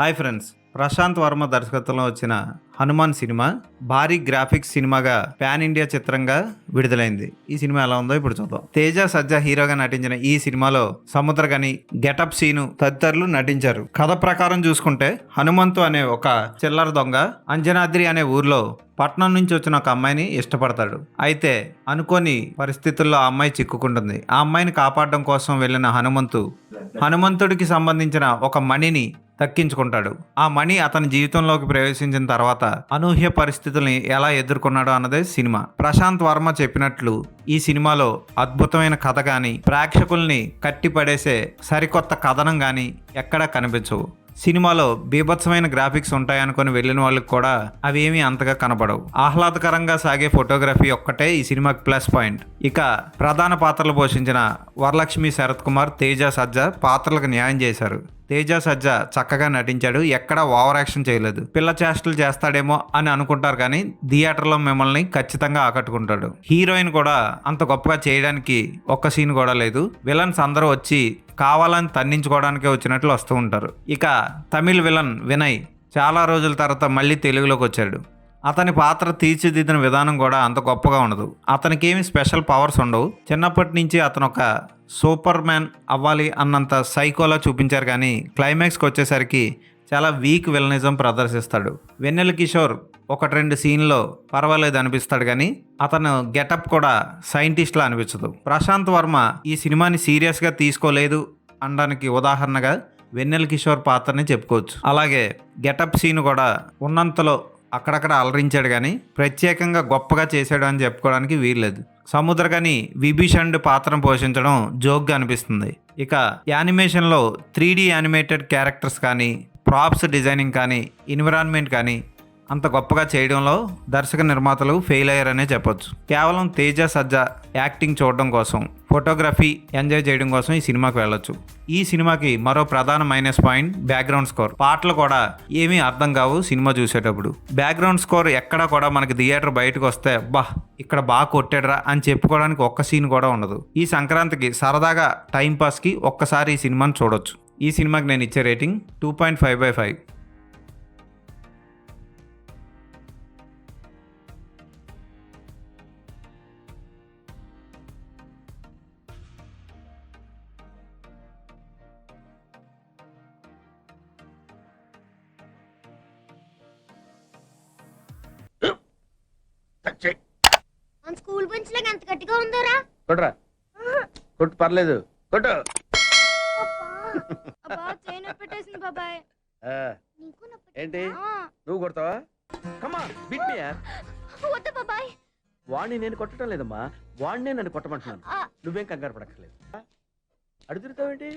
Hi friends, Prashanth Varma దర్శకత్వంలో వచ్చిన Hanuman cinema భారీ గ్రాఫిక్స్ సినిమాగా పాన్ ఇండియా చిత్రంగా విడుదలైంది. ఈ సినిమా ఎలా ఉందో ఇప్పుడు చూద్దాం. తేజ సజ్జా హీరోగా నటించిన ఈ సినిమాలో సముద్రగని, గెటప్ సీను తదితరులు నటించారు. కథ ప్రకారం చూసుకుంటే హనుమంతు అనే ఒక చిల్లర దొంగ అంజనాద్రి అనే ఊర్లో పట్నం నుంచి వచ్చిన ఒక అమ్మాయిని ఇష్టపడతాడు. అయితే అనుకోని పరిస్థితుల్లో ఆ అమ్మాయి చిక్కుకుంటుంది. ఆ అమ్మాయిని కాపాడడం కోసం వెళ్ళిన హనుమంతుడికి సంబంధించిన ఒక మణిని దక్కించుకుంటాడు. ఆ మణి అతని జీవితంలోకి ప్రవేశించిన తర్వాత అనూహ్య పరిస్థితుల్ని ఎలా ఎదుర్కొన్నాడో అన్నదే సినిమా. ప్రశాంత్ వర్మ చెప్పినట్లు ఈ సినిమాలో అద్భుతమైన కథ గాని, ప్రేక్షకుల్ని కట్టిపడేసే సరికొత్త కథనం గాని ఎక్కడా కనిపించవు. సినిమాలో బీభత్సమైన గ్రాఫిక్స్ ఉంటాయనుకొని వెళ్ళిన వాళ్ళకి కూడా అవేమీ అంతగా కనపడవు. ఆహ్లాదకరంగా సాగే ఫోటోగ్రఫీ ఒక్కటే ఈ సినిమాకి ప్లస్ పాయింట్. ఇక ప్రధాన పాత్రలు పోషించిన వరలక్ష్మి, శరత్ కుమార్, తేజ సజ్జా పాత్రలకు న్యాయం చేశారు. తేజ సజ్జా చక్కగా నటించాడు. ఎక్కడా ఓవర్ యాక్షన్ చేయలేదు. పిల్ల చేష్టలు చేస్తాడేమో అని అనుకుంటారు కానీ థియేటర్లో మిమ్మల్ని ఖచ్చితంగా ఆకట్టుకుంటాడు. హీరోయిన్ కూడా అంత గొప్పగా చేయడానికి ఒక్క సీన్ కూడా లేదు. విలన్స్ అందరూ వచ్చి కావాలని తన్నించుకోవడానికే వచ్చినట్లు వస్తూ ఉంటారు. ఇక తమిళ్ విలన్ వినయ్ చాలా రోజుల తర్వాత మళ్ళీ తెలుగులోకి వచ్చాడు. అతని పాత్ర తీర్చిదిద్దిన విధానం కూడా అంత గొప్పగా ఉండదు. అతనికి ఏమి స్పెషల్ పవర్స్ ఉండవు. చిన్నప్పటి నుంచి అతను ఒక సూపర్ మ్యాన్ అవ్వాలి అన్నంత సైకోలా చూపించారు కానీ క్లైమాక్స్కి వచ్చేసరికి చాలా వీక్ విలనిజం ప్రదర్శిస్తాడు. వెన్నెల కిషోర్ ఒకటి రెండు సీన్లో పర్వాలేదు అనిపిస్తాడు కానీ అతను గెటప్ కూడా సైంటిస్ట్లా అనిపించదు. ప్రశాంత్ వర్మ ఈ సినిమాని సీరియస్గా తీసుకోలేదు అనడానికి ఉదాహరణగా వెన్నెల కిషోర్ పాత్రని చెప్పుకోవచ్చు. అలాగే గెటప్ సీన్ కూడా ఉన్నంతలో అక్కడక్కడ అలరించాడు కానీ ప్రత్యేకంగా గొప్పగా చేశాడు అని చెప్పుకోవడానికి వీల్లేదు. సముద్రగని విభీషణుడి పాత్రను పోషించడం జోక్గా అనిపిస్తుంది. ఇక యానిమేషన్లో 3D యానిమేటెడ్ క్యారెక్టర్స్ కానీ, ప్రాప్స్ డిజైనింగ్ కానీ, ఎన్విరాన్మెంట్ కానీ అంత గొప్పగా చేయడంలో దర్శక నిర్మాతలు ఫెయిల్ అయ్యారనే చెప్పొచ్చు. కేవలం తేజ సజ్జా యాక్టింగ్ చూడడం కోసం, ఫోటోగ్రఫీ ఎంజాయ్ చేయడం కోసం ఈ సినిమాకి వెళ్ళొచ్చు. ఈ సినిమాకి మరో ప్రధాన మైనస్ పాయింట్ బ్యాక్గ్రౌండ్ స్కోర్. పాటలు కూడా ఏమీ అర్థం కావు సినిమా చూసేటప్పుడు. బ్యాక్గ్రౌండ్ స్కోర్ ఎక్కడా కూడా మనకి థియేటర్ బయటకు వస్తే ఇక్కడ బాగా కొట్టాడరా అని చెప్పుకోవడానికి ఒక్క సీన్ కూడా ఉండదు. ఈ సంక్రాంతికి సరదాగా టైంపాస్కి ఒక్కసారి ఈ సినిమాని చూడొచ్చు. ఈ సినిమాకి నేను ఇచ్చే రేటింగ్ 2.5/5. మన స్కూల్ బెంచ్ లాగా ఎంత గట్టిగా ఉందోరా. కొట్రా, కొట్టు, పర్లేదు, కొట్టు. అబ్బా చేయి నొప్పి పెట్టేసింది బాబాయ్. నీకు నొప్పి ఏంటి నువ్వు కొడతావా? కమా బిట్ మీ యార్. వద్దు బాబాయ్. వాణ్ణి నేను కొట్టడం లేదమ్మా, వాణ్ణే నన్ను కొట్టమంటున్నాను. నువ్వేం కంగారు పడక్కర్లేదు. అడుగుతావేంటి?